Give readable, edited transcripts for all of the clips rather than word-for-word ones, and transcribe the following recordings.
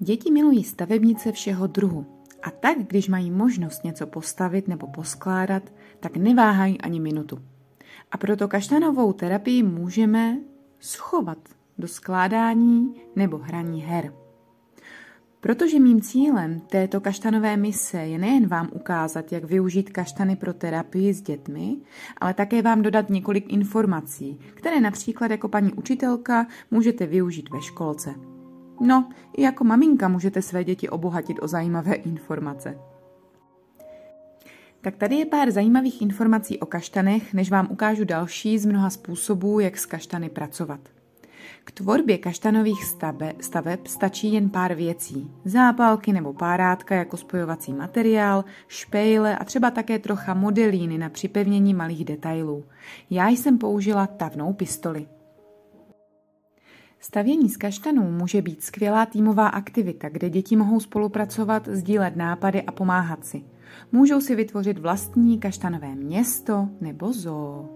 Děti milují stavebnice všeho druhu a tak, když mají možnost něco postavit nebo poskládat, tak neváhají ani minutu. A proto kaštanovou terapii můžeme schovat do skládání nebo hraní her. Protože mým cílem této kaštanové mise je nejen vám ukázat, jak využít kaštany pro terapii s dětmi, ale také vám dodat několik informací, které například jako paní učitelka můžete využít ve školce. No, i jako maminka můžete své děti obohatit o zajímavé informace. Tak tady je pár zajímavých informací o kaštanech, než vám ukážu další z mnoha způsobů, jak s kaštany pracovat. K tvorbě kaštanových staveb stačí jen pár věcí. Zápalky nebo párátka jako spojovací materiál, špejle a třeba také trocha modelíny na připevnění malých detailů. Já jsem použila tavnou pistoli. Stavění z kaštanů může být skvělá týmová aktivita, kde děti mohou spolupracovat, sdílet nápady a pomáhat si. Můžou si vytvořit vlastní kaštanové město nebo zoo.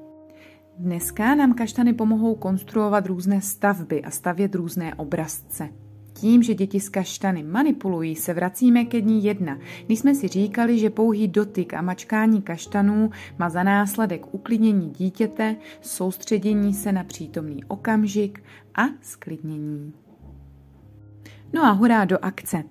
Dneska nám kaštany pomohou konstruovat různé stavby a stavět různé obrazce. Tím, že děti s kaštany manipulují, se vracíme ke dní 1, když jsme si říkali, že pouhý dotyk a mačkání kaštanů má za následek uklidnění dítěte, soustředění se na přítomný okamžik a sklidnění. No a hurá do akce!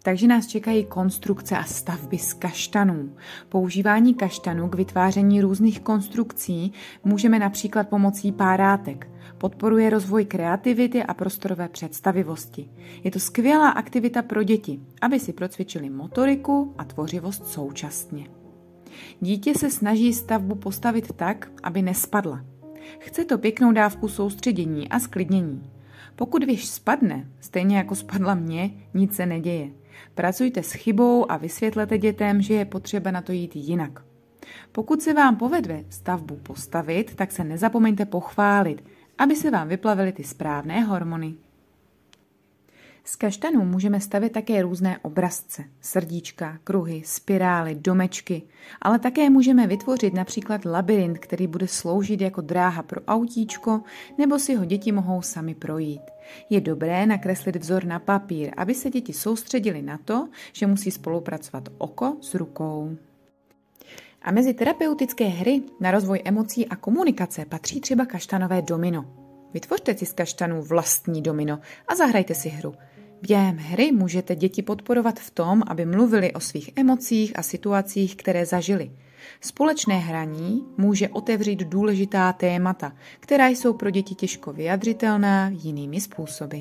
Takže nás čekají konstrukce a stavby z kaštanů. Používání kaštanů k vytváření různých konstrukcí můžeme například pomocí párátek. Podporuje rozvoj kreativity a prostorové představivosti. Je to skvělá aktivita pro děti, aby si procvičili motoriku a tvořivost současně. Dítě se snaží stavbu postavit tak, aby nespadla. Chce to pěknou dávku soustředění a sklidnění. Pokud věž spadne, stejně jako spadla mně, nic se neděje. Pracujte s chybou a vysvětlete dětem, že je potřeba na to jít jinak. Pokud se vám povede stavbu postavit, tak se nezapomeňte pochválit, aby se vám vyplavily ty správné hormony. Z kaštanů můžeme stavět také různé obrazce, srdíčka, kruhy, spirály, domečky, ale také můžeme vytvořit například labyrint, který bude sloužit jako dráha pro autíčko, nebo si ho děti mohou sami projít. Je dobré nakreslit vzor na papír, aby se děti soustředili na to, že musí spolupracovat oko s rukou. A mezi terapeutické hry na rozvoj emocí a komunikace patří třeba kaštanové domino. Vytvořte si z kaštanů vlastní domino a zahrajte si hru. Během hry můžete děti podporovat v tom, aby mluvili o svých emocích a situacích, které zažili. Společné hraní může otevřít důležitá témata, která jsou pro děti těžko vyjadřitelná jinými způsoby.